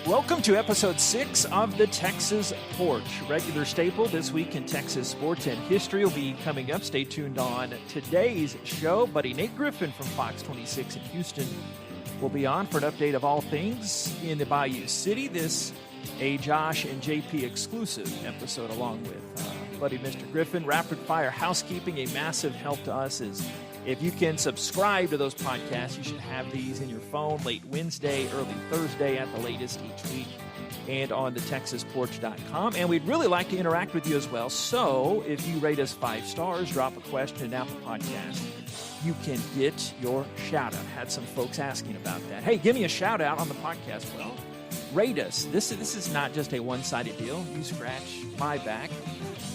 Welcome to episode 6 of the Texas Porch. Regular staple this week in Texas sports and history will be coming up. Stay tuned on today's show. Buddy Nate Griffin from Fox 26 in Houston will be on for an update of all things in the Bayou City. This a Josh and JP exclusive episode along with buddy Mr. Griffin. Rapid fire housekeeping, a massive help to us is if you can subscribe to those podcasts. You should have these in your phone late Wednesday, early Thursday at the latest each week, and on the TexasPorch.com. And we'd really like to interact with you as well. So if you rate us 5 stars, drop a question in Apple Podcast, you can get your shout out. Had some folks asking about that. Hey, give me a shout out on the podcast. Well, rate us. This is not just a one-sided deal. You scratch my back,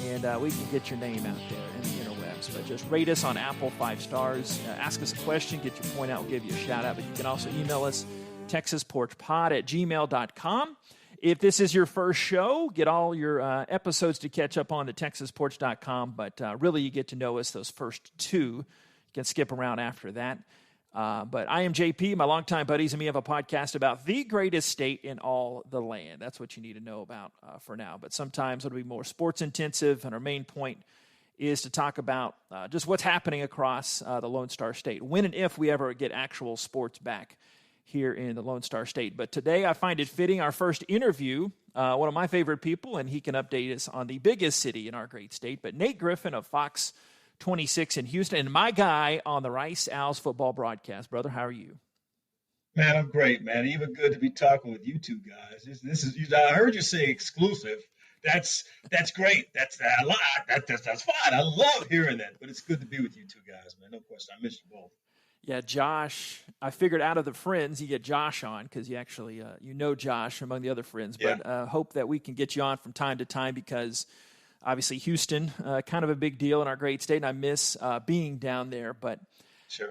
and we can get your name out there in the interwebs. But just rate us on Apple 5 stars. Ask us a question, get your point out, we'll give you a shout out. But you can also email us, texasporchpod@gmail.com. If this is your first show, get all your episodes to catch up on the TexasPorch.com. But really, you get to know us those first 2. You can skip around after that. But I am JP, my longtime buddies, and we have a podcast about the greatest state in all the land. That's what you need to know about for now. But sometimes it'll be more sports intensive, and our main point is to talk about just what's happening across the Lone Star State, when and if we ever get actual sports back here in the Lone Star State. But today I find it fitting, our first interview, one of my favorite people, and he can update us on the biggest city in our great state, but Nate Griffin of Fox 26 in Houston, and my guy on the Rice Owls football broadcast. Brother, how are you? Man, I'm great, man. Even good to be talking with you two guys. This is. I heard you say exclusive. That's great. That's fine. I love hearing that. But it's good to be with you two guys, man. No question. I miss you both. Yeah, Josh. I figured out of the friends, you get Josh on because you actually you know Josh among the other friends. Yeah. But hope that we can get you on from time to time because obviously Houston, kind of a big deal in our great state, and I miss being down there. But sure.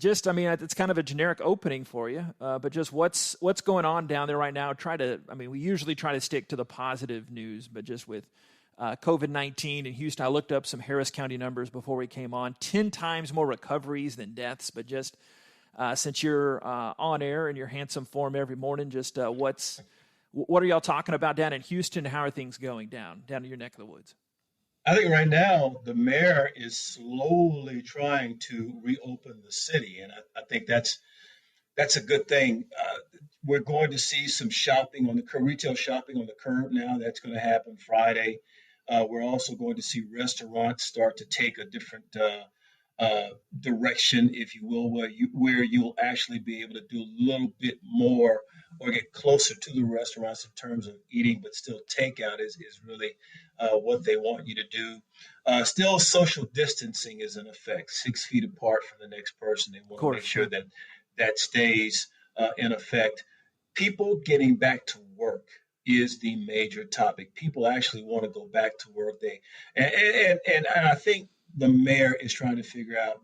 It's kind of a generic opening for you, but just what's going on down there right now? We usually try to stick to the positive news, but just with COVID-19 in Houston, I looked up some Harris County numbers before we came on, 10 times more recoveries than deaths, but just since you're on air in your handsome form every morning, just what are y'all talking about down in Houston? How are things going down in your neck of the woods? I think right now the mayor is slowly trying to reopen the city, and I think that's a good thing. We're going to see some shopping retail shopping on the curb now. That's going to happen Friday. We're also going to see restaurants start to take a different direction, if you will, where you'll actually be able to do a little bit more or get closer to the restaurants in terms of eating, but still takeout is really what they want you to do. Still, social distancing is in effect, 6 feet apart from the next person. They want to make sure that stays in effect. People getting back to work is the major topic. People actually want to go back to work. And I think the mayor is trying to figure out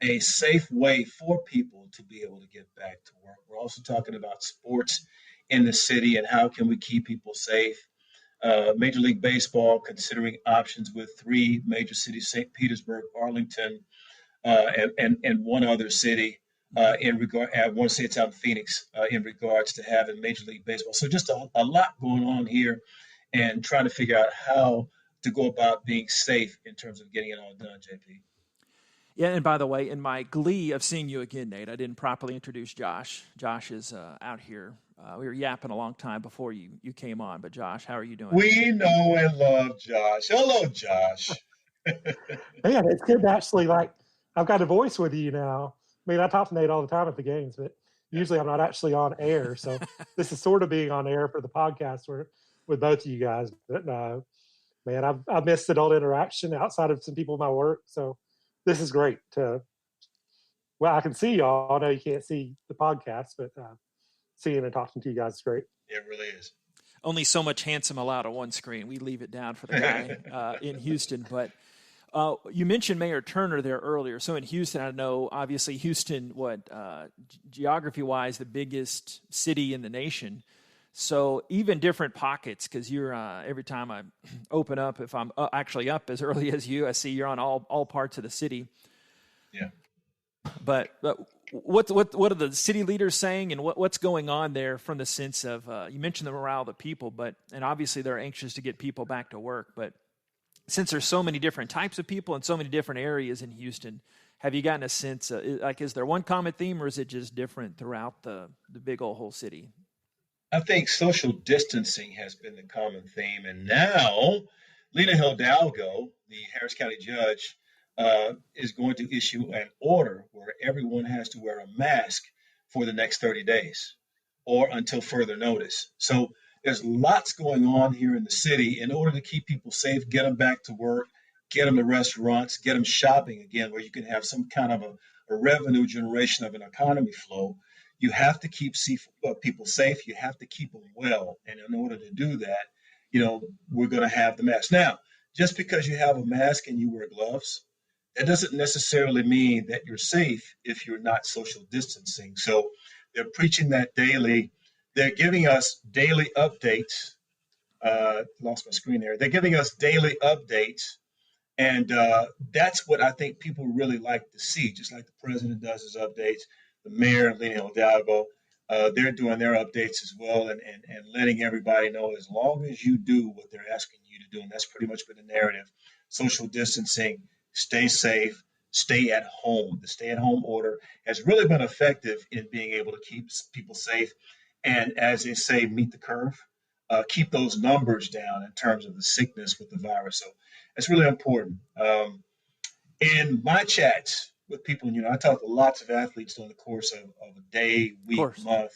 a safe way for people to be able to get back to work. We're also talking about sports in the city and how can we keep people safe. Major League Baseball considering options with 3 major cities, St. Petersburg, Arlington, and one other city I want to say it's out in Phoenix in regards to having Major League Baseball. So just a lot going on here and trying to figure out how to go about being safe in terms of getting it all done, JP. Yeah, and by the way, in my glee of seeing you again, Nate, I didn't properly introduce Josh. Josh is out here. We were yapping a long time before you came on, but Josh, how are you doing? We know and love Josh. Hello, Josh. Man, it's good to actually, I've got a voice with you now. I mean, I talk to Nate all the time at the games, but usually I'm not actually on air. So this is sort of being on air for the podcast with both of you guys. But man, I've missed adult interaction outside of some people in my work. So this is great. I can see y'all. I know you can't see the podcast, but seeing and talking to you guys is great. It really is. Only so much handsome allowed on one screen. We leave it down for the guy in Houston. But you mentioned Mayor Turner there earlier. So in Houston, I know, obviously, Houston, geography-wise, the biggest city in the nation. So even different pockets, because you're every time I open up, if I'm actually up as early as you, I see you're on all parts of the city. Yeah. But What are the city leaders saying, and what's going on there from the sense of you mentioned the morale of the people, and obviously they're anxious to get people back to work, but since there's so many different types of people and so many different areas in Houston, have you gotten a sense, is there one common theme, or is it just different throughout the big old whole city? I think social distancing has been the common theme. And now, Lena Hidalgo, the Harris County judge, is going to issue an order where everyone has to wear a mask for the next 30 days or until further notice. So there's lots going on here in the city in order to keep people safe, get them back to work, get them to restaurants, get them shopping again, where you can have some kind of a revenue generation of an economy flow. You have to keep people safe. You have to keep them well. And in order to do that, we're going to have the mask. Now, just because you have a mask and you wear gloves, that doesn't necessarily mean that you're safe if you're not social distancing. So they're preaching that daily. They're giving us daily updates. Lost my screen there. They're giving us daily updates. And that's what I think people really like to see, just like the president does his updates, the mayor, Lena Hidalgo, they're doing their updates as well and letting everybody know as long as you do what they're asking you to do. And that's pretty much been the narrative. Social distancing, stay safe, stay at home. The stay at home order has really been effective in being able to keep people safe. And as they say, meet the curve, keep those numbers down in terms of the sickness with the virus. So it's really important. In my chats with people, I talk to lots of athletes during the course of a day, week, month.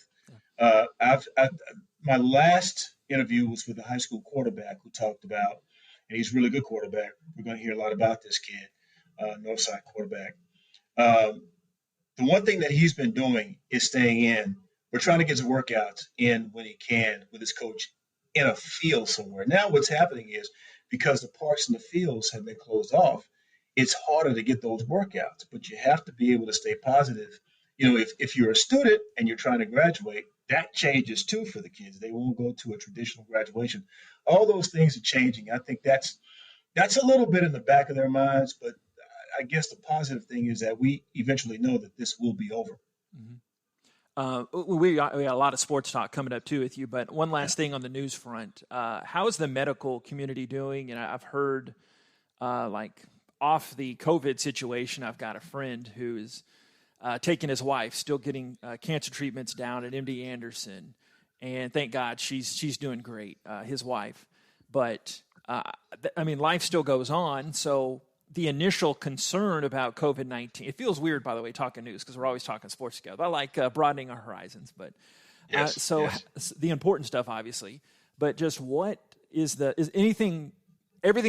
My last interview was with a high school quarterback who talked about, and he's a really good quarterback. We're going to hear a lot about this kid, Northside quarterback. The one thing that he's been doing is staying in. We're trying to get his workouts in when he can with his coach in a field somewhere. Now what's happening is because the parks and the fields have been closed off, it's harder to get those workouts, but you have to be able to stay positive. If you're a student and you're trying to graduate, that changes too for the kids. They won't go to a traditional graduation. All those things are changing. I think that's a little bit in the back of their minds, but I guess the positive thing is that we eventually know that this will be over. Mm-hmm. We got a lot of sports talk coming up too with you, but one last thing on the news front. How is the medical community doing? And I've heard off the COVID situation, I've got a friend who's taking his wife, still getting cancer treatments down at MD Anderson. And thank God she's doing great, his wife. But, life still goes on. So the initial concern about COVID-19, it feels weird, by the way, talking news because we're always talking sports together. I like broadening our horizons. But yes. The important stuff, obviously. But just what is everything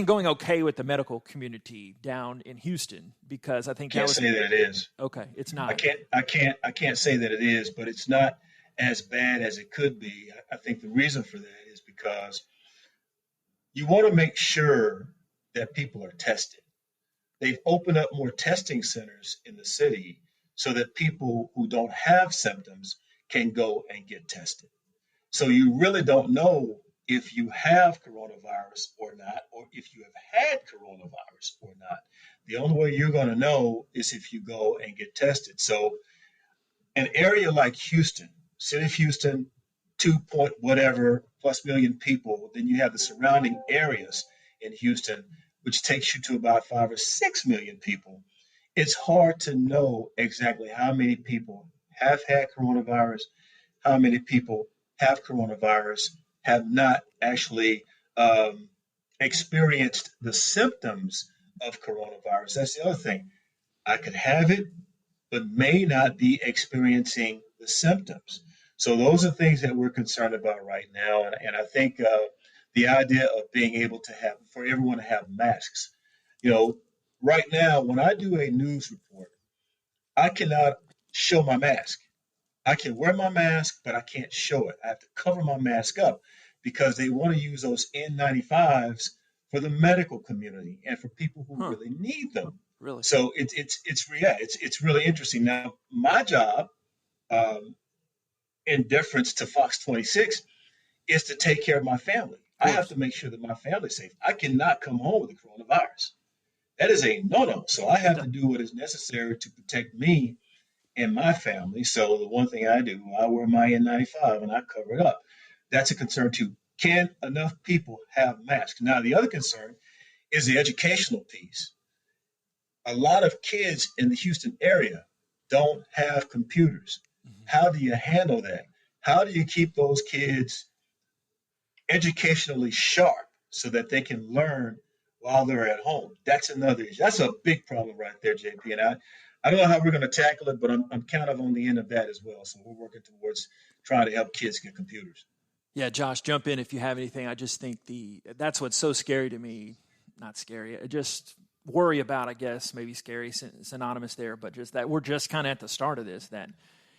going okay with the medical community down in Houston? Because I think can't say that it is. Okay, it's not. I can't say that it is, but it's not as bad as it could be. I think the reason for that is because you want to make sure that people are tested. They've opened up more testing centers in the city so that people who don't have symptoms can go and get tested. So you really don't know if you have coronavirus or not, or if you have had coronavirus or not. The only way you're going to know is if you go and get tested. So an area like Houston, city of Houston, 2 point whatever plus million people, then you have the surrounding areas in Houston, which takes you to about 5 or 6 million people. It's hard to know exactly how many people have had coronavirus, how many people have coronavirus, have not actually experienced the symptoms of coronavirus. That's the other thing. I could have it, but may not be experiencing the symptoms. So those are things that we're concerned about right now. And I think the idea of being able to have, for everyone to have masks, right now, when I do a news report, I cannot show my mask. I can wear my mask, but I can't show it. I have to cover my mask up because they want to use those N95s for the medical community and for people who really need them. Really? So it's really interesting. Now, my job, in deference to Fox 26, is to take care of my family. I have to make sure that my family's safe. I cannot come home with the coronavirus. That is a no-no. So I have to do what is necessary to protect me in my family. So the one thing I do, I wear my N95 and I cover it up. That's a concern too. Can enough people have masks? Now, the other concern is the educational piece. A lot of kids in the Houston area don't have computers. Mm-hmm. How do you handle that? How do you keep those kids educationally sharp so that they can learn while they're at home? That's another issue. That's a big problem right there, JP. And I don't know how we're going to tackle it, but I'm kind of on the end of that as well. So we're working towards trying to help kids get computers. Yeah, Josh, jump in if you have anything. I just think that's what's so scary to me. Not scary. I just worry about, I guess, maybe scary, synonymous there, but just that we're just kind of at the start of this, that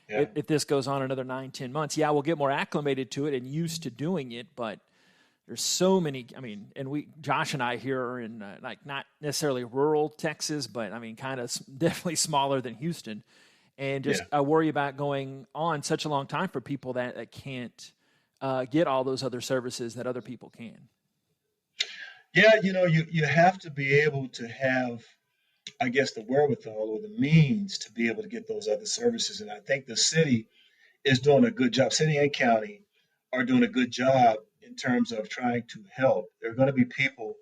if this goes on another 9-10 months, we'll get more acclimated to it and used to doing it, but there's so many, and Josh and I here are in not necessarily rural Texas, but kind of definitely smaller than Houston. And just I worry about going on such a long time for people that can't get all those other services that other people can. Yeah, you have to be able to have, I guess, the wherewithal or the means to be able to get those other services. And I think the city is doing a good job. City and county are doing a good job in terms of trying to help. There are going to be people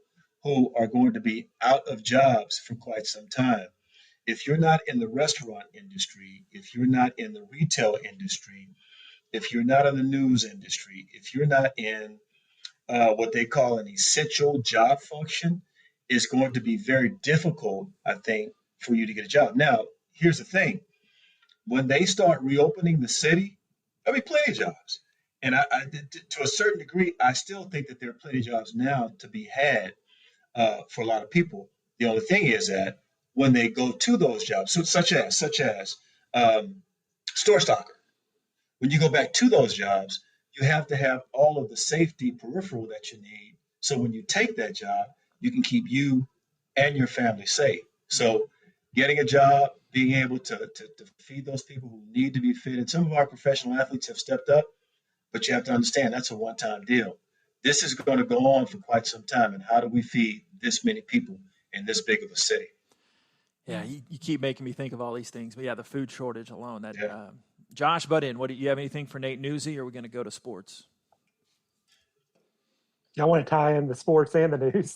who are going to be out of jobs for quite some time. If you're not in the restaurant industry, if you're not in the retail industry, if you're not in the news industry, if you're not in what they call an essential job function, it's going to be very difficult, I think, for you to get a job. Now, here's the thing. When they start reopening the city, there'll be plenty of jobs. And to a certain degree, I still think that there are plenty of jobs now to be had for a lot of people. The only thing is that when they go to those jobs, so such as store stocker, when you go back to those jobs, you have to have all of the safety peripheral that you need. So when you take that job, you can keep you and your family safe. So getting a job, being able to feed those people who need to be fed. And some of our professional athletes have stepped up, but you have to understand that's a one-time deal. This is going to go on for quite some time. And how do we feed this many people in this big of a city? Yeah, you keep making me think of all these things. But the food shortage alone. Josh, butt in. Do you have anything for Nate Newsy, or are we going to go to sports? I want to tie in the sports and the news.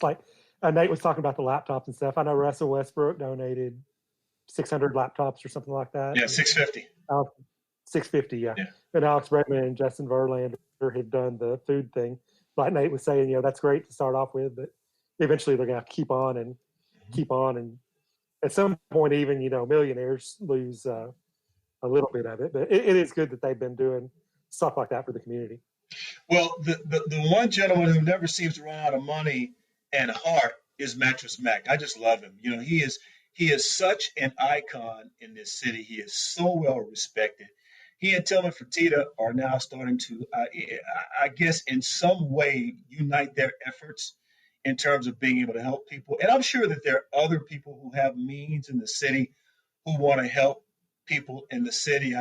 Nate was talking about the laptops and stuff. I know Russell Westbrook donated 600 laptops or something like that. Yeah, 650. 650, yeah. And Alex Bregman and Justin Verlander had done the food thing. Like Nate was saying, that's great to start off with, but eventually they're going to keep on and keep on. And at some point, even, millionaires lose a little bit of it. But it is good that they've been doing stuff like that for the community. Well, the one gentleman who never seems to run out of money and heart is Mattress Mac. I just love him. He is such an icon in this city. He is so well respected. He and Tillman Fertitta are now starting to, I guess, in some way unite their efforts in terms of being able to help people. And I'm sure that there are other people who have means in the city who want to help people in the city.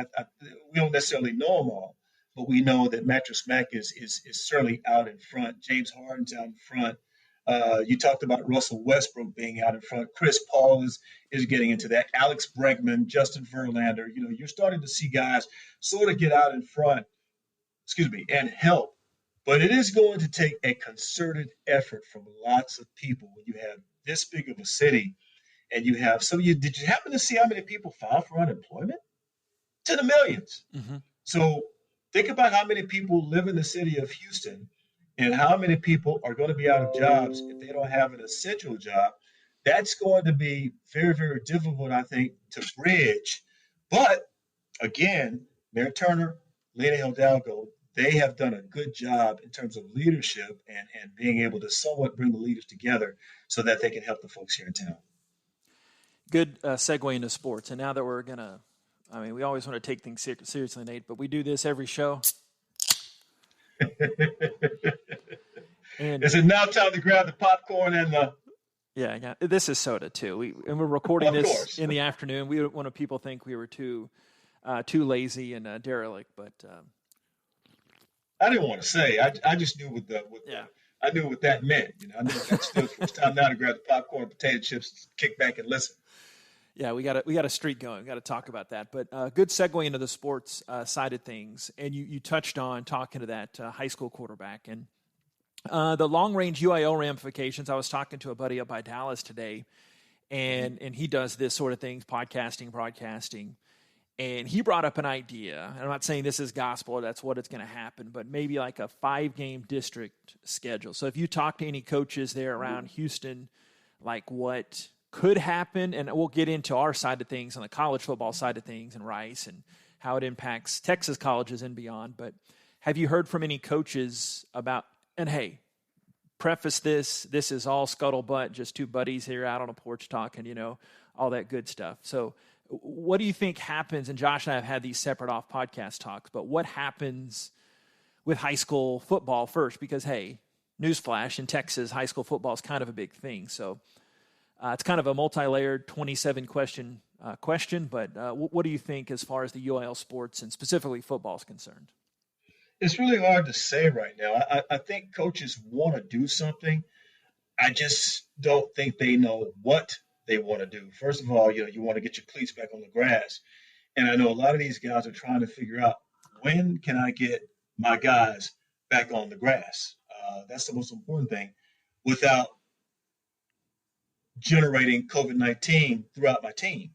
We don't necessarily know them all, but we know that Mattress Mac is certainly out in front. James Harden's out in front. You talked about Russell Westbrook being out in front. Chris Paul is getting into that. Alex Bregman, Justin Verlander. You're starting to see guys sort of get out in front, and help. But it is going to take a concerted effort from lots of people when you have this big of a city, and you have did you happen to see how many people filed for unemployment? To the millions. Mm-hmm. So think about how many people live in the city of Houston and how many people are going to be out of jobs if they don't have an essential job. That's going to be very, very difficult, I think, to bridge. But again, Mayor Turner, Lena Hidalgo, they have done a good job in terms of leadership and being able to somewhat bring the leaders together so that they can help the folks here in town. Good segue into sports. And now that we're going to, we always want to take things seriously, Nate, but we do this every show. And is it now time to grab the popcorn and the... Yeah. This is soda too. We're recording this course. In the afternoon. We don't want people think we were too lazy and derelict, but I didn't want to say. I just knew I knew what that meant. I knew that stood for. It's time now to grab the popcorn, potato chips, kick back and listen. Yeah, we got a streak going. We got to talk about that. But good segue into the sports side of things. And you touched on talking to that high school quarterback and the long range UIL ramifications. I was talking to a buddy up by Dallas today, and he does this sort of things, podcasting, broadcasting. And he brought up an idea. And I'm not saying this is gospel or that's what it's going to happen, but maybe like a 5-game district schedule. So if you talk to any coaches there around Houston, like what could happen, and we'll get into our side of things on the college football side of things and Rice and how it impacts Texas colleges and beyond. But have you heard from any coaches about, and hey, preface this is all scuttlebutt, just two buddies here out on a porch talking, all that good stuff. So what do you think happens? And Josh and I have had these separate off podcast talks, but what happens with high school football first? Because, hey, newsflash, in Texas, high school football is kind of a big thing. So it's kind of a multi-layered 27 question, but what do you think as far as the UIL sports and specifically football is concerned? It's really hard to say right now. I think coaches want to do something. I just don't think they know what they want to do. First of all, you want to get your cleats back on the grass. And I know a lot of these guys are trying to figure out, when can I get my guys back on the grass? That's the most important thing, without generating COVID-19 throughout my team.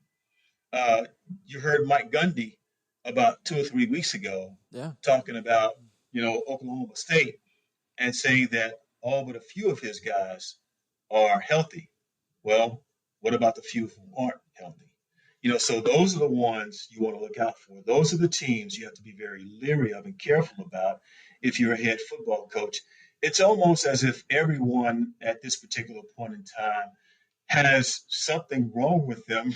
You heard Mike Gundy about 2 or 3 weeks ago talking about, Oklahoma State and saying that all but a few of his guys are healthy. Well, what about the few who aren't healthy? So those are the ones you want to look out for. Those are the teams you have to be very leery of and careful about if you're a head football coach. It's almost as if everyone at this particular point in time has something wrong with them.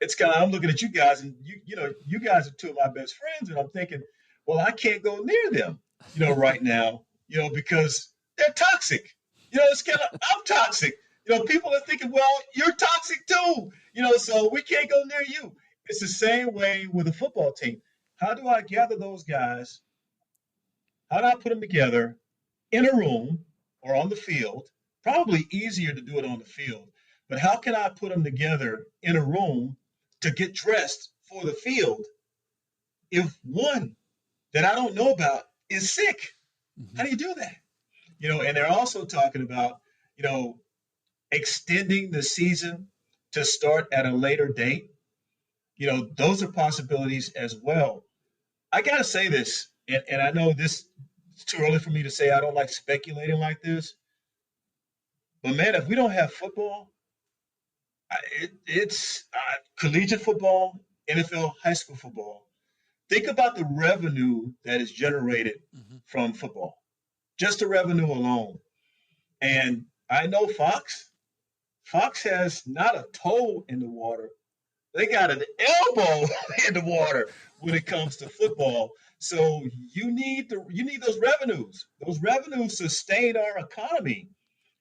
It's kind of, I'm looking at you guys, and you guys are two of my best friends, and I'm thinking, well, I can't go near them, right now, because they're toxic. It's kind of, I'm toxic. People are thinking, well, you're toxic too, so we can't go near you. It's the same way with a football team. How do I gather those guys? How do I put them together in a room or on the field? Probably easier to do it on the field. But how can I put them together in a room to get dressed for the field if one that I don't know about is sick? Mm-hmm. How do you do that? And they're also talking about, extending the season to start at a later date. Those are possibilities as well. I got to say this, and I know this is too early for me to say. I don't like speculating like this. But, man, if we don't have football, it's collegiate football, NFL, high school football. Think about the revenue that is generated from football, just the revenue alone. And I know Fox has not a toe in the water. They got an elbow in the water when it comes to football. So you need those revenues. Those revenues sustain our economy.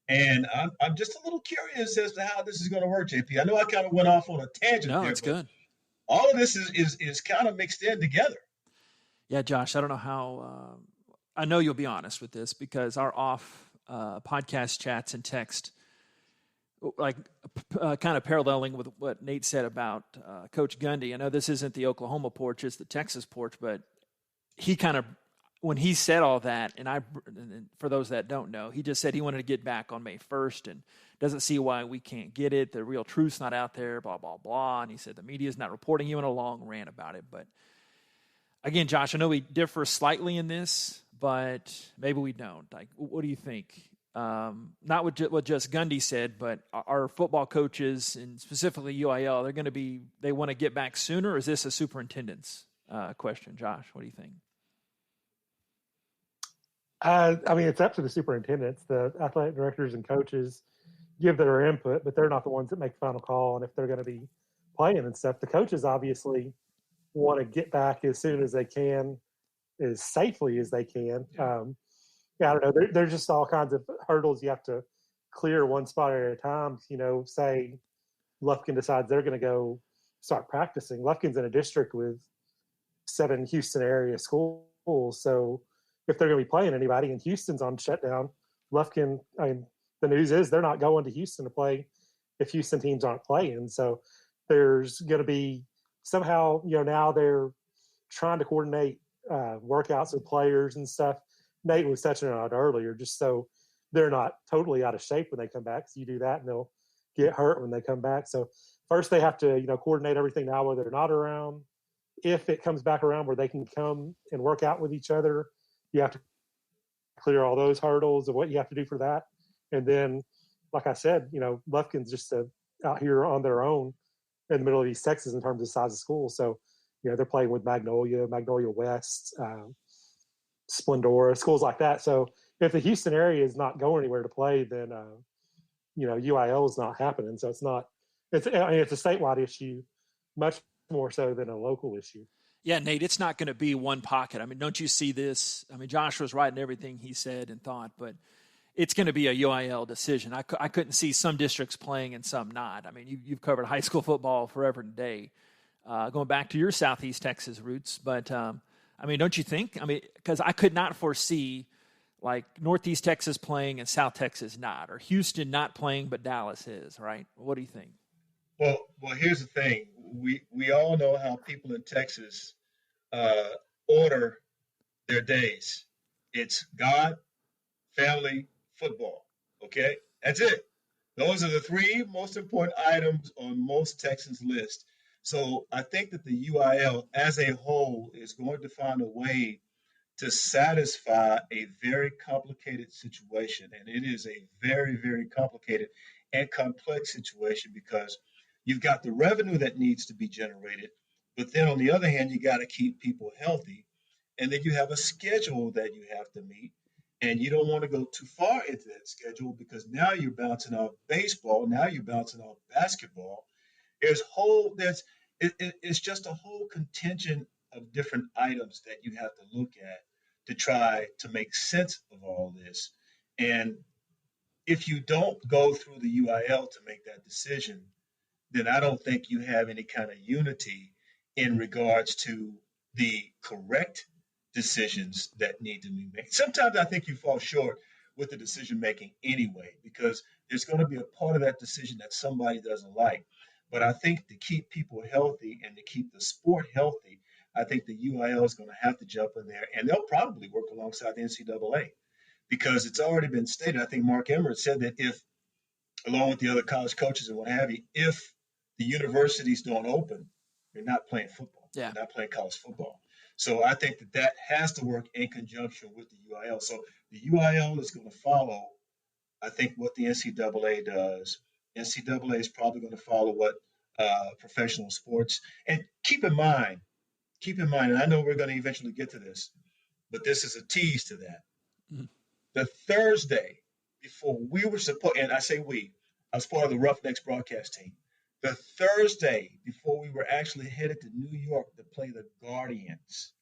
And I'm just a little curious as to how this is going to work, JP. I know I kind of went off on a tangent there. No, it's good. All of this is kind of mixed in together. Yeah, Josh, I don't know how I know you'll be honest with this because our off podcast chats and text, like kind of paralleling with what Nate said about Coach Gundy. I know this isn't the Oklahoma porch, it's the Texas porch, but he kind of, when he said all that, and for those that don't know, he just said he wanted to get back on May 1st and doesn't see why we can't get it. The real truth's not out there, blah, blah, blah. And he said the media's not reporting. He went a long rant about it. But again, Josh, I know we differ slightly in this, but maybe we don't. Like, what do you think? Not what just Gundy said, but our football coaches and specifically UIL, they want to get back sooner? Or is this a superintendent's question? Josh, what do you think? It's up to the superintendents. The athletic directors and coaches give their input, but they're not the ones that make the final call on if they're going to be playing and stuff. The coaches obviously want to get back as soon as they can, as safely as they can. I don't know. There's just all kinds of hurdles you have to clear one spot at a time. Say Lufkin decides they're going to go start practicing. Lufkin's in a district with 7 Houston area schools, so if they're going to be playing anybody and Houston's on shutdown, Lufkin, the news is they're not going to Houston to play if Houston teams aren't playing. So there's going to be somehow, now they're trying to coordinate workouts with players and stuff. Nate was touching on it earlier, just so they're not totally out of shape when they come back. So you do that and they'll get hurt when they come back. So first they have to, coordinate everything now where they're not around. If it comes back around where they can come and work out with each other, you have to clear all those hurdles of what you have to do for that. And then, like I said, Lufkin's just out here on their own in the middle of East Texas in terms of size of school. So, they're playing with Magnolia West, Splendora, schools like that. So if the Houston area is not going anywhere to play, then, UIL is not happening. So it's a statewide issue, much more so than a local issue. Yeah, Nate, it's not going to be one pocket. I mean, don't you see this? I mean, Josh was right in everything he said and thought, but it's going to be a UIL decision. I couldn't see some districts playing and some not. I mean, you've covered high school football forever and a day, going back to your Southeast Texas roots. But, don't you think? Because I could not foresee, like, Northeast Texas playing and South Texas not, or Houston not playing but Dallas is, right? What do you think? Well, here's the thing. We all know how people in Texas order their days. It's God, family, football. Okay? That's it. Those are the three most important items on most Texans' list. So I think that the UIL as a whole is going to find a way to satisfy a very complicated situation. And it is a very, very complicated and complex situation because you've got the revenue that needs to be generated, but then on the other hand, you got to keep people healthy. And then you have a schedule that you have to meet. And you don't want to go too far into that schedule because now you're bouncing off baseball. Now you're bouncing off basketball. It's just a whole contingent of different items that you have to look at to try to make sense of all this. And if you don't go through the UIL to make that decision, then I don't think you have any kind of unity in regards to the correct decisions that need to be made. Sometimes I think you fall short with the decision making anyway, because there's going to be a part of that decision that somebody doesn't like. But I think to keep people healthy and to keep the sport healthy, I think the UIL is going to have to jump in there, and they'll probably work alongside the NCAA because it's already been stated. I think Mark Emmert said that if, along with the other college coaches and what have you, if the universities don't open, they're not playing football. Yeah. They're not playing college football. So I think that has to work in conjunction with the UIL. So the UIL is going to follow, I think, what the NCAA does. NCAA is probably going to follow what professional sports. And keep in mind, and I know we're going to eventually get to this, but this is a tease to that. Mm-hmm. The Thursday before we were supposed, and I say we, I was part of the Roughnecks broadcast team. The Thursday before we were actually headed to New York to play the Guardians,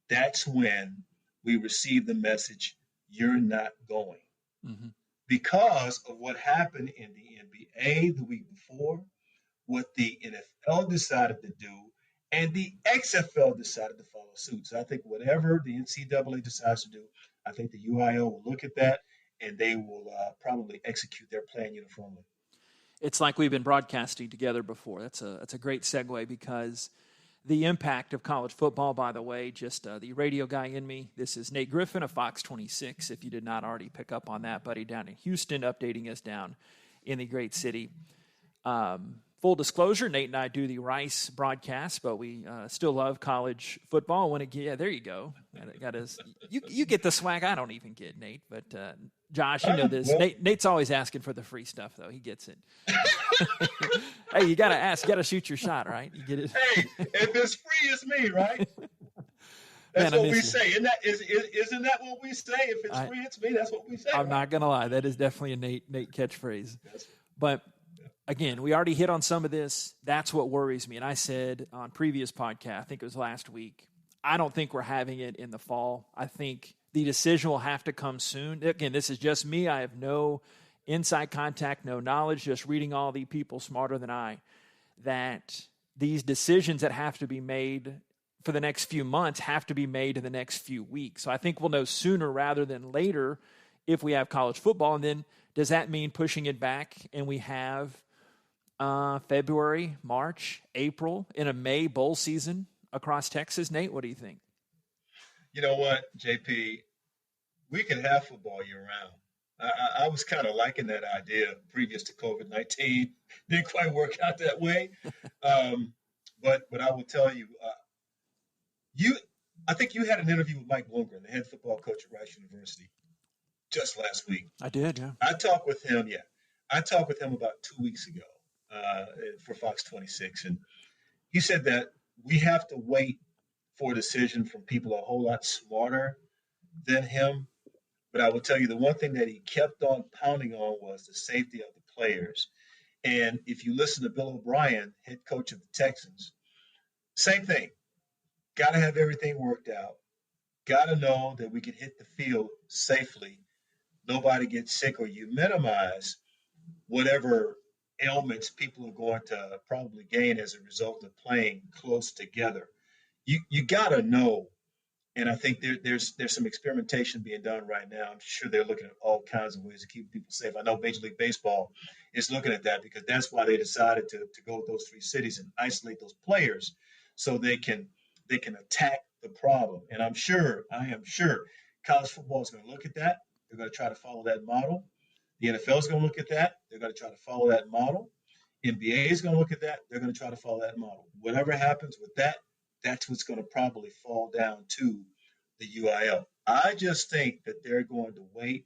that's when we received the message, you're not going. Mm-hmm. Because of what happened in the NBA the week before, what the NFL decided to do, and the XFL decided to follow suit. So I think whatever the NCAA decides to do, I think the UIL will look at that, and they will probably execute their plan uniformly. It's like we've been broadcasting together before. That's a great segue because the impact of college football, by the way, just the radio guy in me. This is Nate Griffin of Fox 26, if you did not already pick up on that, buddy, down in Houston, updating us down in the great city. Full disclosure, Nate and I do the Rice broadcast, but we still love college football. There you go. You get the swag I don't even get, Nate. But Josh, you know this. Nate's always asking for the free stuff, though. He gets it. Hey, you got to ask. You got to shoot your shot, right? You get it. Hey, if it's free, it's me, right? That's what we say. Isn't that what we say? If it's free, it's me. That's what we say. I'm not going to lie. That is definitely a Nate catchphrase. But again, we already hit on some of this. That's what worries me. And I said on previous podcast, I think it was last week, I don't think we're having it in the fall. I think the decision will have to come soon. Again, this is just me. I have no inside contact, no knowledge, just reading all the people smarter than I, that these decisions that have to be made for the next few months have to be made in the next few weeks. So I think we'll know sooner rather than later if we have college football. And then does that mean pushing it back and we have February, March, April, in a May bowl season across Texas. Nate, what do you think? You know what, JP? We can have football year round. I was kind of liking that idea previous to COVID-19. Didn't quite work out that way. Um, but I will tell you, you I think you had an interview with Mike Bloomgren, the head football coach at Rice University, just last week. I did, yeah. I talked with him, yeah. I talked with him about 2 weeks ago for Fox 26, and he said that we have to wait for a decision from people a whole lot smarter than him. But I will tell you the one thing that he kept on pounding on was the safety of the players. And if you listen to Bill O'Brien, head coach of the Texans, same thing. Got to have everything worked out. Got to know that we can hit the field safely. Nobody gets sick, or you minimize whatever ailments people are going to probably gain as a result of playing close together. You got to know, and I think there's some experimentation being done right now. I'm sure they're looking at all kinds of ways to keep people safe. I know Major League Baseball is looking at that because that's why they decided to go with those three cities and isolate those players so they can attack the problem. And I am sure college football is going to look at that. They're going to try to follow that model. The NFL is going to look at that. They're going to try to follow that model. NBA is going to look at that. They're going to try to follow that model. Whatever happens with that, that's what's going to probably fall down to the UIL. I just think that they're going to wait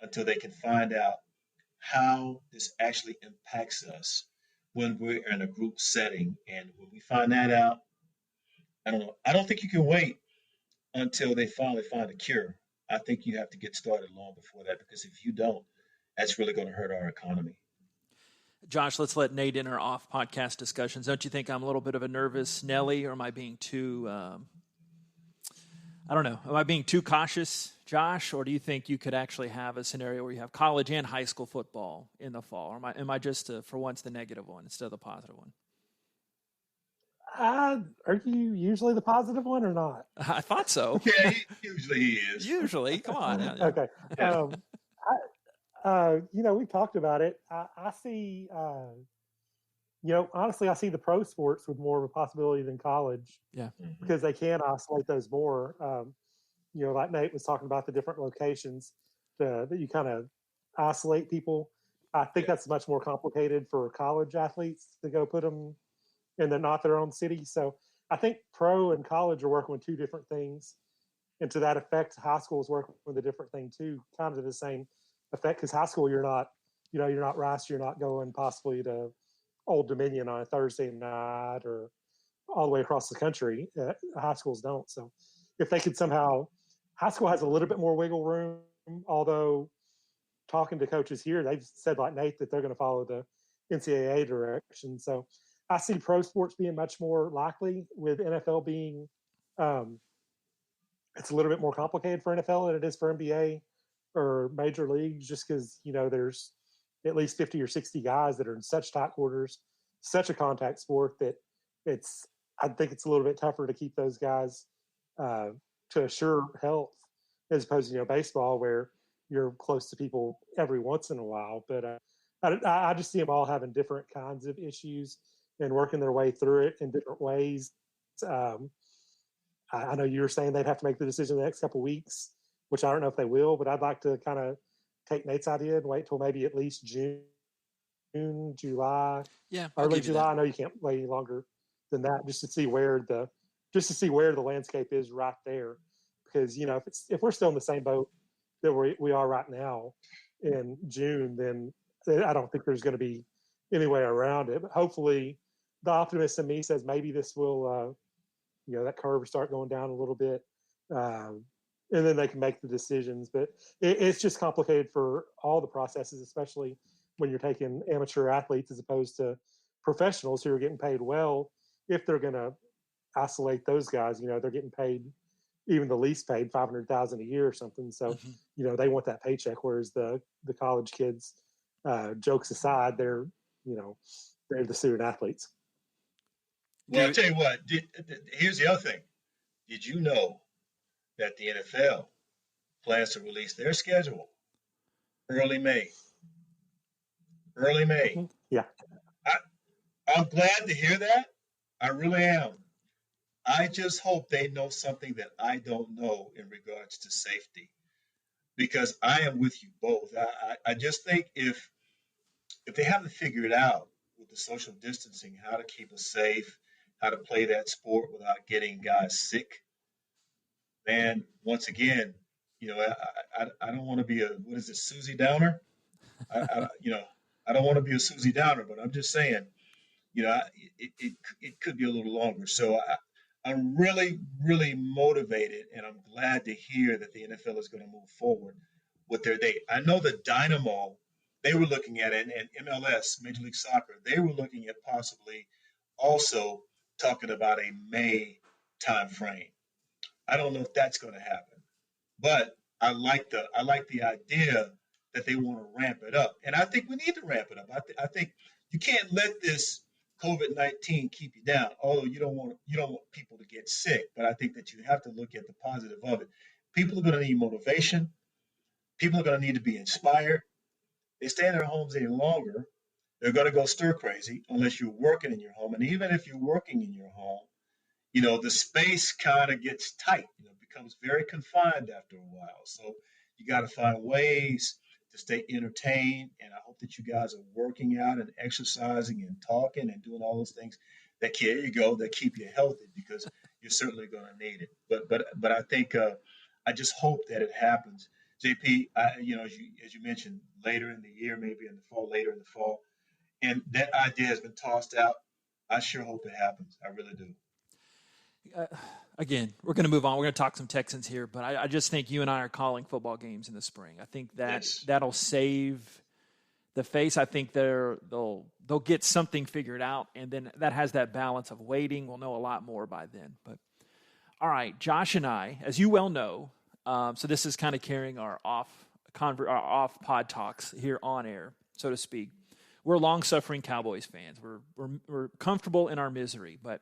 until they can find out how this actually impacts us when we're in a group setting. And when we find that out, I don't know. I don't think you can wait until they finally find a cure. I think you have to get started long before that, because if you don't, that's really going to hurt our economy. Josh, let's let Nate in our off podcast discussions. Don't you think I'm a little bit of a nervous Nelly, or am I being too, I don't know, am I being too cautious, Josh, or do you think you could actually have a scenario where you have college and high school football in the fall? Or am I just, for once, the negative one instead of the positive one? Are you usually the positive one or not? I thought so. Yeah, usually he is. Usually, come on. Okay. We talked about it. I see, honestly, I see the pro sports with more of a possibility than college. Yeah. Because they can isolate those more. Like Nate was talking about the different locations that you kind of isolate people. I think that's much more complicated for college athletes to go put them in not their own city. So I think pro and college are working with two different things. And to that effect, high school is working with a different thing too, kind of the same effect, because high school, you're not Rice, you're not going possibly to Old Dominion on a Thursday night or all the way across the country. High schools don't. So if they could somehow, high school has a little bit more wiggle room, although talking to coaches here, they've said, like Nate, that they're going to follow the NCAA direction. So I see pro sports being much more likely, with NFL being, it's a little bit more complicated for NFL than it is for NBA or major leagues, just because, there's at least 50 or 60 guys that are in such tight quarters, such a contact sport that I think it's a little bit tougher to keep those guys to assure health, as opposed to, baseball, where you're close to people every once in a while. But I just see them all having different kinds of issues and working their way through it in different ways. I know you were saying they'd have to make the decision in the next couple of weeks, which I don't know if they will, but I'd like to kind of take Nate's idea and wait till maybe at least June, July, early July. I know you can't wait any longer than that, just to see where the landscape is right there. Because, if we're still in the same boat that we are right now in June, then I don't think there's going to be any way around it. But hopefully the optimist in me says maybe this will, that curve will start going down a little bit. And then they can make the decisions. But it's just complicated for all the processes, especially when you're taking amateur athletes as opposed to professionals who are getting paid well. If they're going to isolate those guys, they're getting paid, even the least paid, $500,000 a year or something. So, they want that paycheck. Whereas the college kids, jokes aside, they're the student athletes. Well, I'll tell you what, here's the other thing. Did you know that the NFL plans to release their schedule early May? Early May. Yeah. I'm glad to hear that. I really am. I just hope they know something that I don't know in regards to safety, because I am with you both. I just think if they haven't figured out with the social distancing how to keep us safe, how to play that sport without getting guys sick, man, once again, I don't want to be a, what is it, Susie Downer? I don't want to be a Susie Downer, but I'm just saying, it could be a little longer. So I'm really, really motivated, and I'm glad to hear that the NFL is going to move forward with their date. I know the Dynamo, they were looking at it, and MLS, Major League Soccer, they were looking at possibly also talking about a May time frame. I don't know if that's going to happen, but I like the idea that they want to ramp it up, and I think we need to ramp it up. I think you can't let this COVID-19 keep you down. Although you don't want people to get sick, but I think that you have to look at the positive of it. People are going to need motivation. People are going to need to be inspired. They stay in their homes any longer, they're going to go stir crazy unless you're working in your home. And even if you're working in your home, the space kind of gets tight, becomes very confined after a while. So you got to find ways to stay entertained. And I hope that you guys are working out and exercising and talking and doing all those things that keep you healthy, because you're certainly going to need it. But I think I just hope that it happens. JP, as you mentioned, later in the year, maybe in the fall, later in the fall, and that idea has been tossed out. I sure hope it happens. I really do. Again, we're going to move on. We're going to talk some Texans here, but I just think you and I are calling football games in the spring. I think that'll save the face. I think they'll get something figured out, and then that has that balance of waiting. We'll know a lot more by then. But all right, Josh and I, as you well know, so this is kind of carrying our off pod talks here on air, so to speak. We're long-suffering Cowboys fans. We're comfortable in our misery, but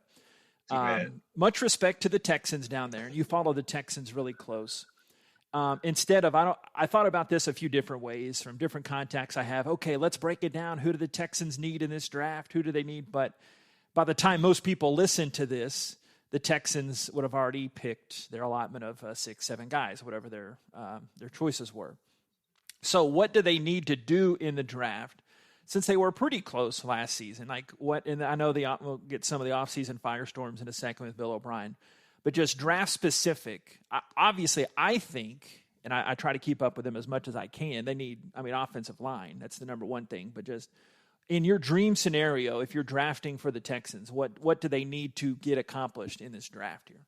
much respect to the Texans down there, and you follow the Texans really close. I thought about this a few different ways from different contacts I have. Okay, let's break it down. Who do the Texans need in this draft? Who do they need? But by the time most people listen to this, the Texans would have already picked their allotment of 6, 7 guys, whatever their choices were. So what do they need to do in the draft? Since they were pretty close last season, and I know we'll get some of the offseason firestorms in a second with Bill O'Brien, but just draft specific. Obviously, I think, and I try to keep up with them as much as I can. They need, offensive line. That's the number one thing. But just in your dream scenario, if you're drafting for the Texans, what do they need to get accomplished in this draft here?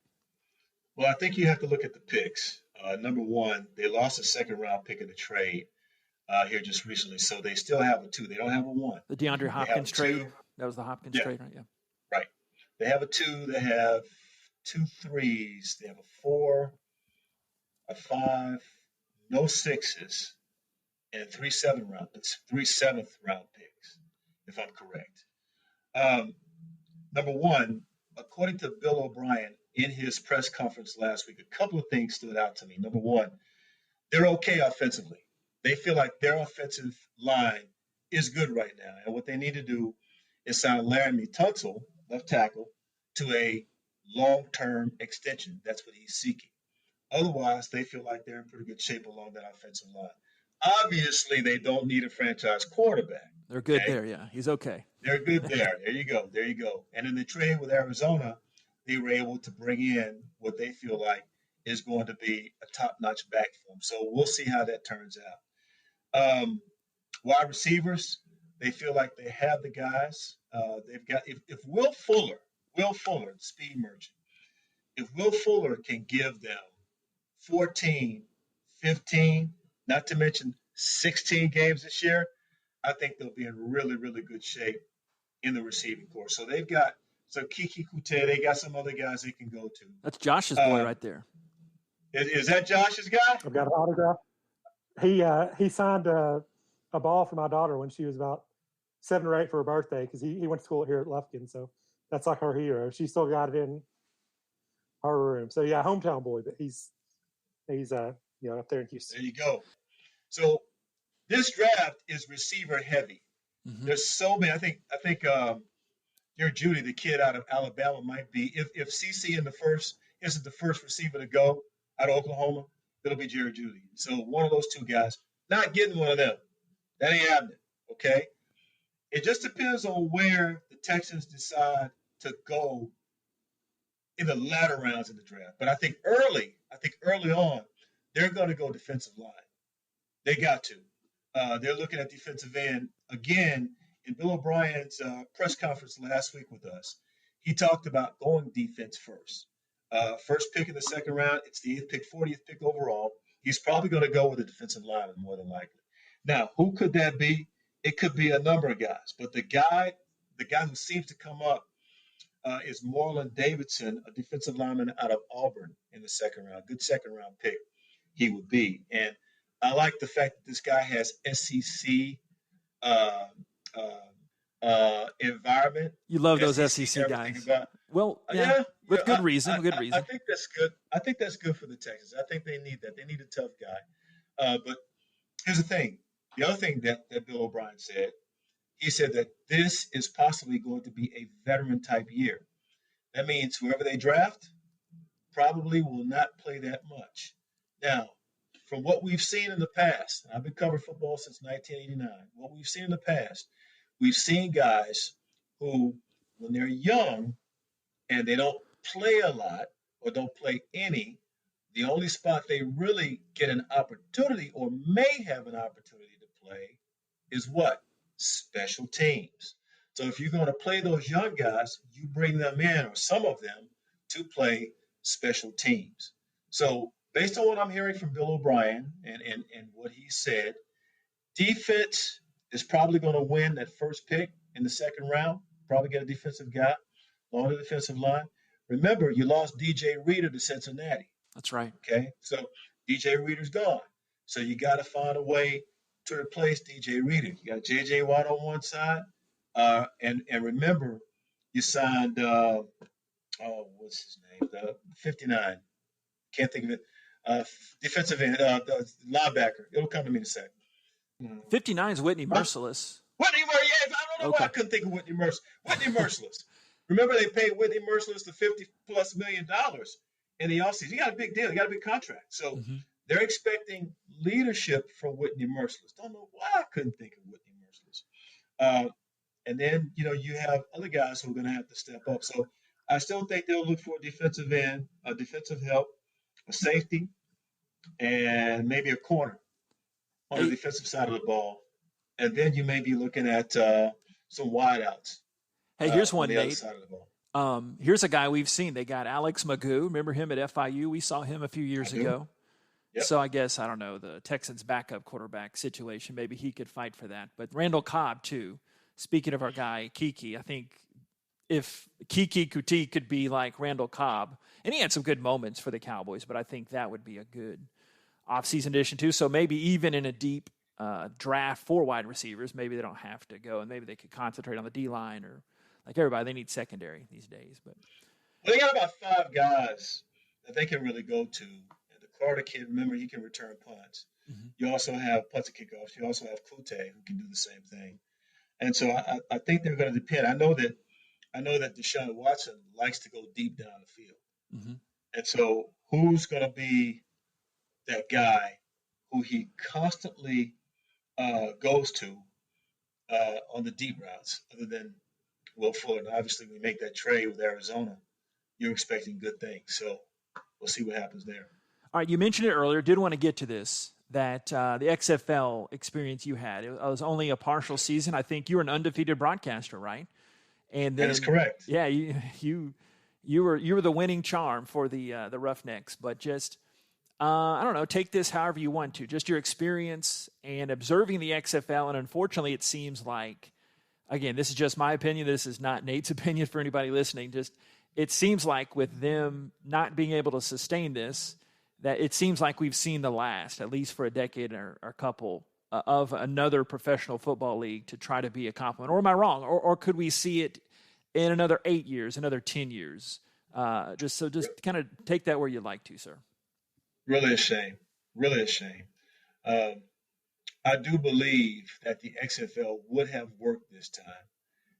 Well, I think you have to look at the picks. Number one, they lost a second-round pick in the trade here just recently, so they still have a 2. They don't have a 1. The DeAndre Hopkins trade? That was the Hopkins trade, right? Yeah. Right. They have a 2. They have 2 3s. They have a 4, a 5, no 6s, and 3 7th round picks, if I'm correct. Number one, according to Bill O'Brien in his press conference last week, a couple of things stood out to me. Number one, they're okay offensively. They feel like their offensive line is good right now. And what they need to do is sign Laramie Tunsil, left tackle, to a long-term extension. That's what he's seeking. Otherwise, they feel like they're in pretty good shape along that offensive line. Obviously, they don't need a franchise quarterback. They're good there, yeah. He's okay. They're good there. There you go. And in the trade with Arizona, they were able to bring in what they feel like is going to be a top-notch back for them. So we'll see how that turns out. Wide receivers, they feel like they have the guys. They've got if Will Fuller, the speed merchant, if Will Fuller can give them 14, 15, not to mention 16 games this year, I think they'll be in really, really good shape in the receiving corps. So they've got Kiki Kute, they got some other guys they can go to. That's Josh's boy right there. Is that Josh's guy? I've got an autograph. He signed a ball for my daughter when she was about 7 or 8 for her birthday, because he went to school here at Lufkin. So that's like her hero. She still got it in her room. So yeah, hometown boy, but he's up there in Houston. There you go. So this draft is receiver heavy. Mm-hmm. There's so many. I think Judy, the kid out of Alabama, might be if CC isn't the first receiver to go out of Oklahoma, it'll be Jerry Judy. So one of those two guys, not getting one of them. That ain't happening. Okay. It just depends on where the Texans decide to go in the latter rounds of the draft. But I think early on, they're going to go defensive line. They got to. They're looking at defensive end again. In Bill O'Brien's press conference last week with us, he talked about going defense first. First pick in the second round, it's the 8th pick, 40th pick overall. He's probably going to go with a defensive lineman more than likely. Now, who could that be? It could be a number of guys, but the guy who seems to come up is Marlon Davidson, a defensive lineman out of Auburn in the second round. Good second round pick he would be. And I like the fact that this guy has SEC environment. You love those SEC guys. Well, with good reason. I think that's good. I think that's good for the Texans. I think they need that. They need a tough guy. But here's the thing. The other thing that Bill O'Brien said, he said that this is possibly going to be a veteran-type year. That means whoever they draft probably will not play that much. Now, from what we've seen in the past, I've been covering football since 1989, what we've seen in the past, we've seen guys who, when they're young and they don't play a lot or don't play any, the only spot they really get an opportunity or may have an opportunity to play is what? Special teams. So if you're going to play those young guys, you bring them in, or some of them, to play special teams. So based on what I'm hearing from Bill O'Brien and what he said, defense is probably going to win that first pick in the second round, probably get a defensive guy on the defensive line. Remember, you lost DJ Reader to Cincinnati. That's right. Okay, so DJ Reader's gone. So you got to find a way to replace DJ Reader. You got J.J. Watt on one side. And remember, you signed, what's his name? 59. Can't think of it. Defensive end, linebacker. It'll come to me in a second. 59 is Whitney Merciless. Whitney Merciless. Yes, I don't know why I couldn't think of Whitney Merciless. Whitney Merciless. Remember, they paid Whitney Merciless the $50+ million in the offseason. He got a big deal. He got a big contract. So they're expecting leadership from Whitney Merciless. Don't know why I couldn't think of Whitney Merciless. And then, you have other guys who are going to have to step up. So I still think they'll look for a defensive end, a defensive help, a safety, and maybe a corner on the defensive side of the ball. And then you may be looking at some wideouts. Hey, here's one, on the other Nate. side of the ball. Here's a guy we've seen. They got Alex Magoo. Remember him at FIU? We saw him a few years ago. Yep. So I guess, I don't know, the Texans backup quarterback situation, maybe he could fight for that. But Randall Cobb, too. Speaking of our guy, Kiki, I think if Kiki Kuti could be like Randall Cobb, and he had some good moments for the Cowboys, but I think that would be a good offseason addition, too. So maybe even in a deep draft for wide receivers, maybe they don't have to go, and maybe they could concentrate on the D-line or like everybody. They need secondary these days. But well, they got about 5 guys that they can really go to. And the Carter kid, remember, he can return punts. You also have punts and kickoffs. You also have Kute, who can do the same thing. And so I think they're going to depend. I know that Deshaun Watson likes to go deep down the field. And so who's going to be that guy who he constantly goes to on the deep routes, other than Will Fuller? And obviously, we make that trade with Arizona. You're expecting good things. So we'll see what happens there. All right, you mentioned it earlier. Did want to get to this, that the XFL experience you had. It was only a partial season. I think you were an undefeated broadcaster, right? And then, that is correct. Yeah, you were the winning charm for the Roughnecks. But just I don't know, take this however you want to. Just your experience and observing the XFL, and unfortunately, it seems like, again, this is just my opinion. This is not Nate's opinion for anybody listening. Just it seems like with them not being able to sustain this, that it seems like we've seen the last, at least for a decade or a couple, of another professional football league to try to be a complement. Or am I wrong? Or could we see it in another 8 years, another 10 years? Just kind of take that where you'd like to, sir. Really a shame. Really a shame. I do believe that the XFL would have worked this time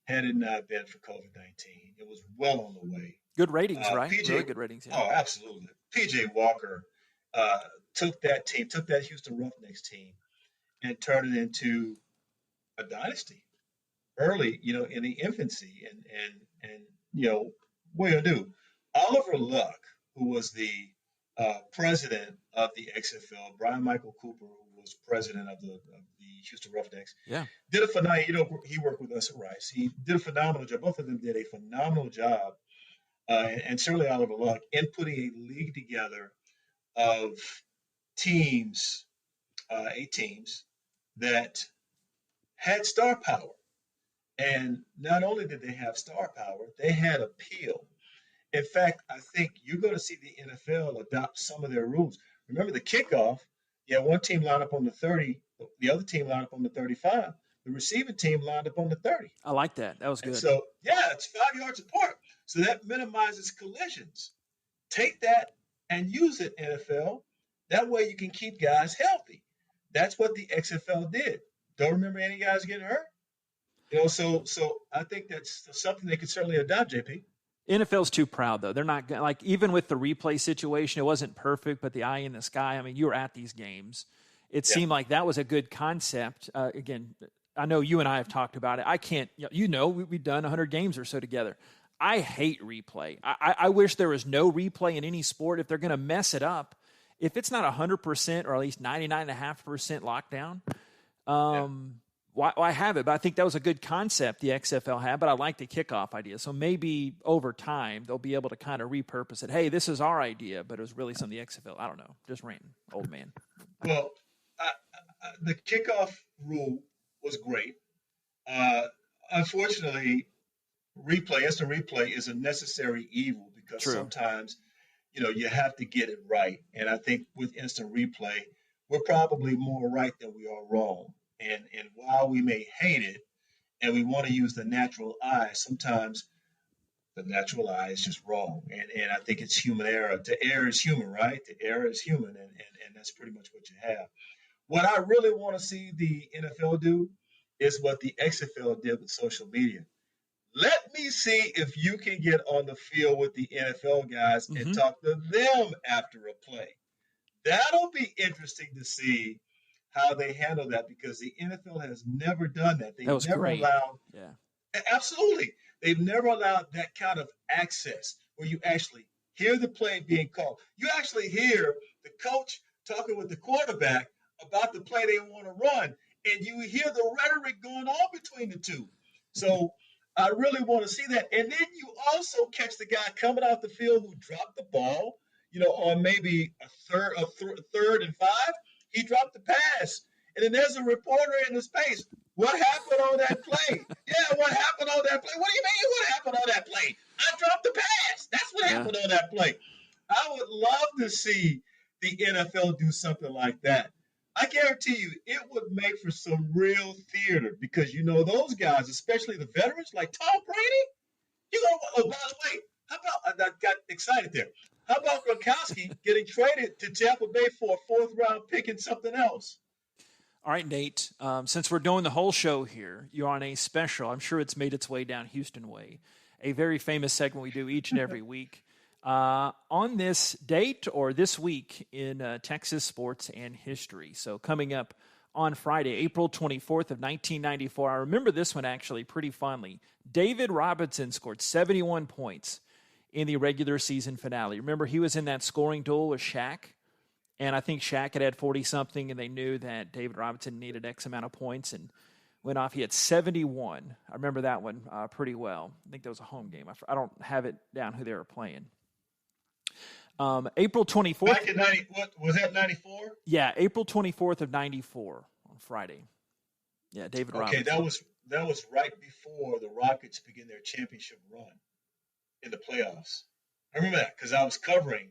had it not been for COVID-19. It was well on the way. Good ratings, right? PJ, really good ratings. Yeah. Oh, absolutely. PJ Walker took that Houston Roughnecks team, and turned it into a dynasty early, in the infancy. And what you do? Oliver Luck, who was the president of the XFL, Brian Michael Cooper, who was president of the Houston Roughnecks, did a phenomenal. He worked with us at Rice. He did a phenomenal job. Both of them did a phenomenal job, and certainly Oliver Luck, in putting a league together of teams, 8 teams that had star power. And not only did they have star power, they had appeal. In fact, I think you're going to see the NFL adopt some of their rules. Remember the kickoff, you had one team lined up on the 30, the other team lined up on the 35. The receiving team lined up on the 30. I like that. That was good. And so, it's 5 yards apart. So that minimizes collisions. Take that and use it, NFL. That way you can keep guys healthy. That's what the XFL did. Don't remember any guys getting hurt. So I think that's something they could certainly adopt, JP. NFL's too proud, though. They're not like, even with the replay situation, it wasn't perfect, but the eye in the sky. I mean, you were at these games. It seemed like that was a good concept. Again, I know you and I have talked about it. I can't, we've done 100 games or so together. I hate replay. I wish there was no replay in any sport. If they're going to mess it up, if it's not 100% or at least 99.5% lockdown, why have it? But I think that was a good concept the XFL had, but I like the kickoff idea. So maybe over time they'll be able to kind of repurpose it. Hey, this is our idea, but it was really something the XFL. I don't know. Just ranting, old man. Well, the kickoff rule was great. Unfortunately, instant replay is a necessary evil because sometimes, you have to get it right. And I think with instant replay, we're probably more right than we are wrong. And while we may hate it and we want to use the natural eye, sometimes the natural eye is just wrong. And I think it's human error. To err is human, right? To err is human. And that's pretty much what you have. What I really want to see the NFL do is what the XFL did with social media. Let me see if you can get on the field with the NFL guys and talk to them after a play. That'll be interesting to see how they handle that, because the NFL has never done that. They've never allowed. Yeah. Absolutely. They've never allowed that kind of access where you actually hear the play being called. You actually hear the coach talking with the quarterback about the play they want to run, and you hear the rhetoric going on between the two. So I really want to see that. And then you also catch the guy coming out the field who dropped the ball, on maybe a third and 5. He dropped the pass. And then there's a reporter in the space. What happened on that play? What happened on that play? What do you mean what happened on that play? I dropped the pass. That's what happened on that play. I would love to see the NFL do something like that. I guarantee you it would make for some real theater, because, those guys, especially the veterans like Tom Brady, by the way, how about, I got excited there. How about Gronkowski getting traded to Tampa Bay for a 4th-round pick and something else? All right, Nate, since we're doing the whole show here, you're on a special. I'm sure it's made its way down Houston way. A very famous segment we do each and every week. On this date or this week in Texas sports and history. So coming up on Friday, April 24th of 1994. I remember this one actually pretty fondly. David Robinson scored 71 points in the regular season finale. Remember, he was in that scoring duel with Shaq, and I think Shaq had 40-something, and they knew that David Robinson needed X amount of points and went off. He had 71. I remember that one pretty well. I think that was a home game. I don't have it down who they were playing. April 24th. Back in 90, what was that, 94? Yeah, April 24th of 94 on Friday. Yeah, David Robinson. Okay, that was right before the Rockets began their championship run in the playoffs. I remember that because I was covering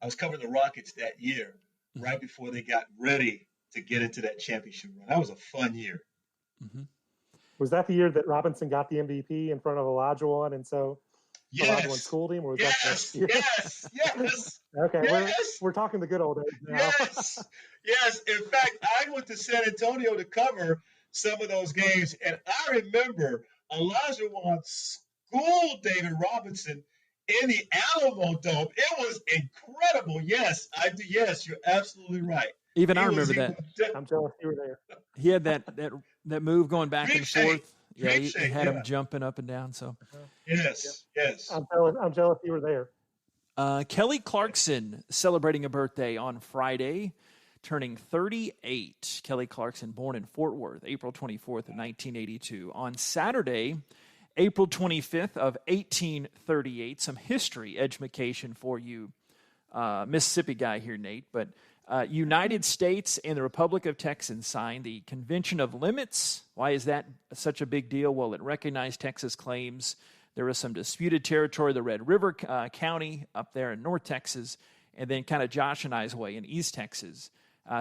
the Rockets that year, right before they got ready to get into that championship run. That was a fun year. Mm-hmm. Was that the year that Robinson got the MVP in front of Olajuwon, and so Olajuwon schooled him? Or was that next year? Yes. Okay, yes. We're talking the good old days now. Yes. In fact, I went to San Antonio to cover some of those games, and I remember Elijah Wan schooled David Robinson in the Alamo Dome. It was incredible. Yes, I do. Yes, you're absolutely right. Even I remember that. I'm jealous you were there. He had that move going back and forth. Yeah, he had him jumping up and down. So yes. I'm jealous you were there. Kelly Clarkson celebrating a birthday on Friday, turning 38. Kelly Clarkson, born in Fort Worth, April 24th of 1982. On Saturday, April 25th of 1838. Some history education for you, Mississippi guy here, Nate. But United States and the Republic of Texas signed the Convention of Limits. Why is that such a big deal? Well, it recognized Texas claims. There was some disputed territory, the Red River County up there in North Texas, and then kind of Josh and I's way in East Texas,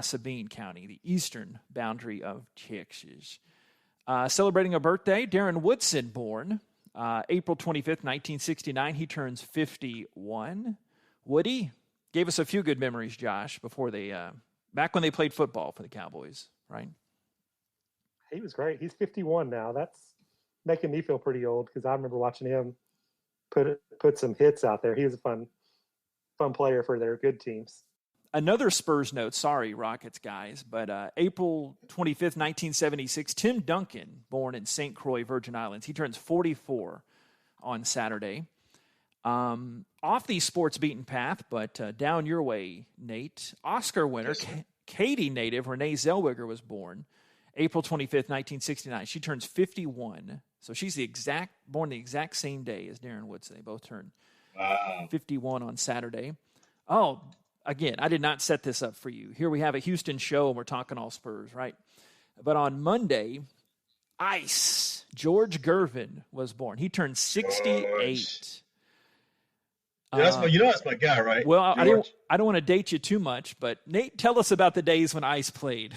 Sabine County, the eastern boundary of Texas. Celebrating a birthday, Darren Woodson, born April 25th, 1969. He turns 51. Woody gave us a few good memories, Josh, before they back when they played football for the Cowboys, right? He was great. He's 51 now. That's making me feel pretty old because I remember watching him put some hits out there. He was a fun player for their good teams. Another Spurs note, sorry, Rockets guys, but April 25th, 1976, Tim Duncan, born in St. Croix, Virgin Islands. He turns 44 on Saturday. Off the sports beaten path, but down your way, Nate. Oscar winner, Katy native Renee Zellweger was born April 25th, 1969. She turns 51. So she's born the exact same day as Darren Woodson. They both turned 51 on Saturday. Oh, again, I did not set this up for you. Here we have a Houston show, and we're talking all Spurs, right? But on Monday, Ice, George Gervin was born. He turned 68. That's my guy, right? Well, I don't want to date you too much, but Nate, tell us about the days when Ice played.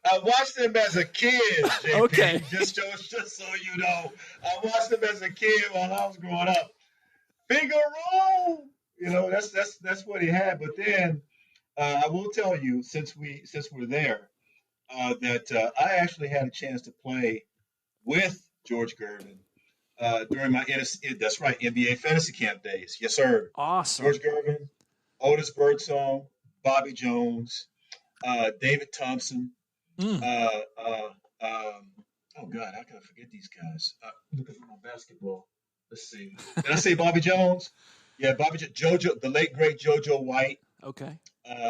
I watched him as a kid, JP, okay. Just so you know. I watched him as a kid while I was growing up. Figaro, that's what he had. But then I will tell you, since we're there, that I actually had a chance to play with George Gervin during my NBA fantasy camp days. Yes, sir. Awesome. George Gervin, Otis Birdsong, Bobby Jones, David Thompson. Oh God, how can I forget these guys? Looking for my basketball. Let's see. Did I say Bobby Jones? Yeah, JoJo, the late great JoJo White. Okay.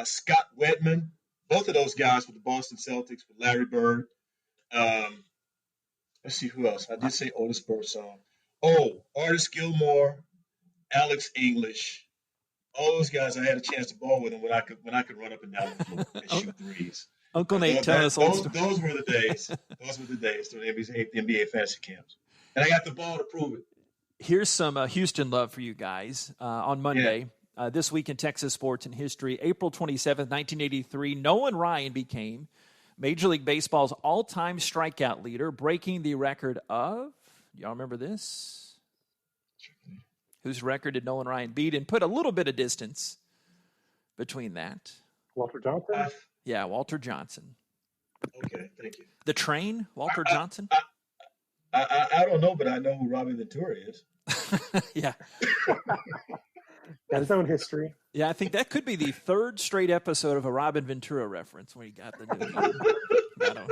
Scott Wedman. Both of those guys with the Boston Celtics with Larry Bird. Let's see who else. I did say Otis Birdsong. Oh, Artis Gilmore, Alex English. All those guys I had a chance to ball with them when I could run up and down the floor and shoot threes. Uncle Nate, tell us those were the days. Those were the days during the NBA fantasy camps. And I got the ball to prove it. Here's some Houston love for you guys. On Monday, this week in Texas sports and history, April 27th, 1983, Nolan Ryan became Major League Baseball's all-time strikeout leader, breaking the record of, y'all remember this? Whose record did Nolan Ryan beat, and put a little bit of distance between that? Walter Johnson? Yeah, Walter Johnson. Okay, thank you. The Train, Walter Johnson? I don't know, but I know who Robin Ventura is. Yeah. Got his own history. Yeah, I think that could be the third straight episode of a Robin Ventura reference when he got the new.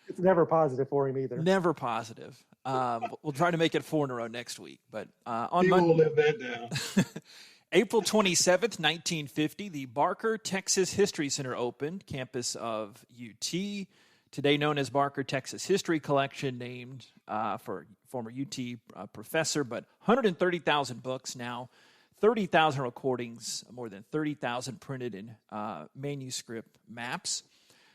It's never positive for him either. Never positive. We'll try to make it 4 in a row next week. But on Monday, Monday, we'll live that down. April 27th, 1950, the Barker Texas History Center opened, campus of UT, today known as Barker Texas History Collection, named for former UT professor, but 130,000 books now, 30,000 recordings, more than 30,000 printed in manuscript maps.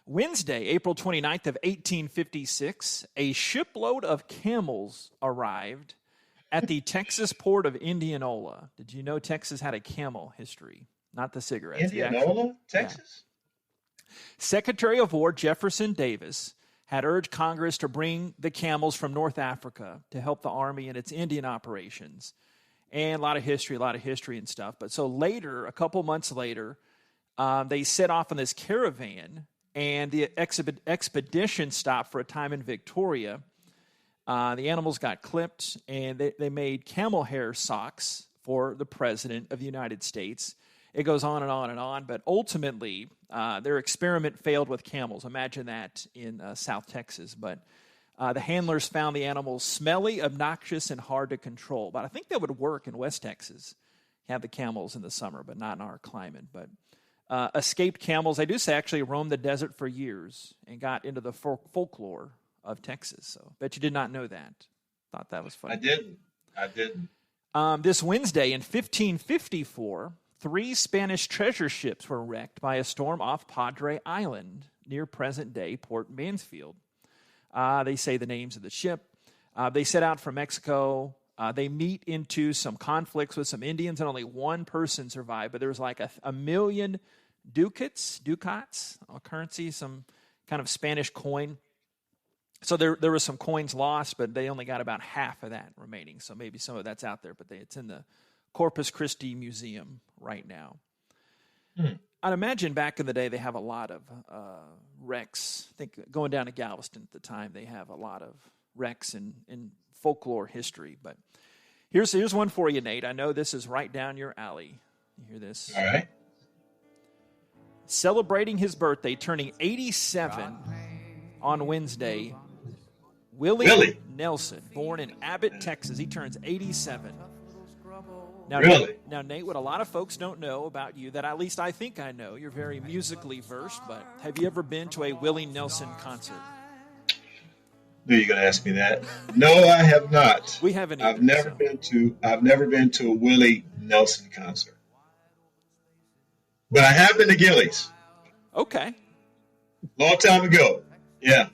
Wednesday, April 29th of 1856, a shipload of camels arrived at the Texas port of Indianola. Did you know Texas had a camel history? Not the cigarettes. Indianola, Texas? Yeah. Secretary of War Jefferson Davis had urged Congress to bring the camels from North Africa to help the Army in its Indian operations. And a lot of history and stuff. But so later, a couple months later, they set off on this caravan and the expedition stopped for a time in Victoria. The animals got clipped, and they made camel hair socks for the President of the United States. It goes on and on and on, but ultimately their experiment failed with camels. Imagine that in South Texas. But the handlers found the animals smelly, obnoxious, and hard to control. But I think that would work in West Texas, have the camels in the summer, but not in our climate. But escaped camels, they do say, actually roamed the desert for years and got into the folklore of Texas. So bet you did not know that. Thought that was funny. I didn't. This Wednesday in 1554, 3 Spanish treasure ships were wrecked by a storm off Padre Island near present-day Port Mansfield. They say the names of the ship. They set out from Mexico. They meet into some conflicts with some Indians, and only one person survived. But there was like a million ducats, a currency, some kind of Spanish coin. So there was some coins lost, but they only got about half of that remaining. So maybe some of that's out there, but it's in the Corpus Christi Museum right now. I'd imagine back in the day they have a lot of wrecks. I think going down to Galveston at the time, they have a lot of wrecks in folklore history. But here's one for you, Nate. I know this is right down your alley. You hear this? All right. Celebrating his birthday, turning 87 on Wednesday, Willie Nelson, born in Abbott, Texas. He turns 87. Now, really? Now, Nate, what a lot of folks don't know about you, that at least I think I know, you're very musically versed, but have you ever been to a Willie Nelson concert? Knew you were going to ask me that. No, I have not. We haven't. I've never been to a Willie Nelson concert, but I have been to Gillies. Okay. Long time ago. Yeah.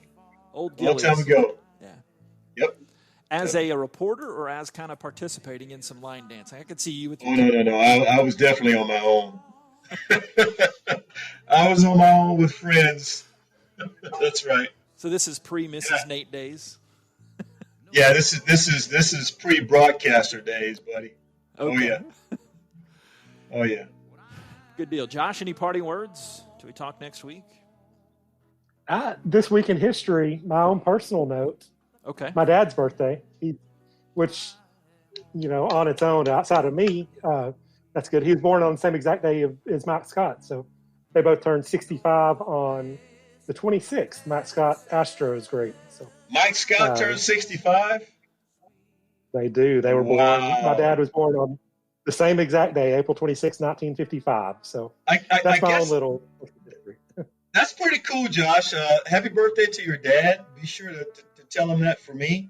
Old Gillies. Long time ago. Yeah. Yep. As a reporter, or as kind of participating in some line dancing? I could see you with your... Oh, no. I was definitely on my own. I was on my own with friends. That's right. So this is pre-Mrs. Nate days? Yeah, this is pre-broadcaster days, buddy. Okay. Oh, yeah. Good deal. Josh, any parting words? Do we talk next week? This week in history, my own personal note. Okay. My dad's birthday, which, on its own, outside of me, that's good. He was born on the same exact day as Mike Scott. So they both turned 65 on the 26th. Mike Scott, Astros great. So Mike Scott turned 65? They do. They were born. My dad was born on the same exact day, April 26, 1955. So that's my own little history. That's pretty cool, Josh. Happy birthday to your dad. Be sure to tell him that for me.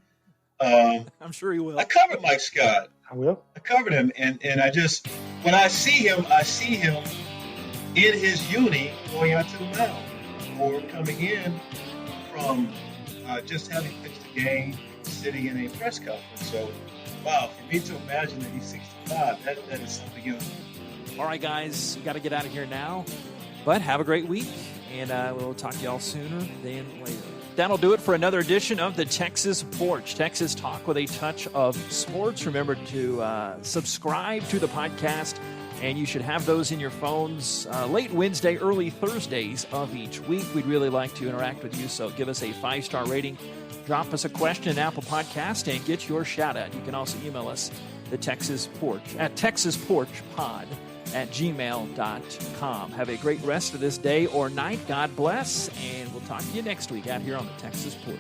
I'm sure he will. I covered Mike Scott. I will. I covered him, and I just, when I see him in his uni going out to the mound or coming in from just having pitched a game, sitting in a press conference. So, wow, for me to imagine that he's 65, that is something else. All right, guys, we got to get out of here now, but have a great week, and we'll talk to y'all sooner than later. That'll do it for another edition of the Texas Porch, Texas Talk with a touch of sports. Remember to subscribe to the podcast, and you should have those in your phones late Wednesday, early Thursdays of each week. We'd really like to interact with you, so give us a 5-star rating, drop us a question in Apple Podcast, and get your shout-out. You can also email us, the Texas Porch, at texasporchpod@gmail.com. Have a great rest of this day or night. God bless, and we'll talk to you next week out here on the Texas Porch.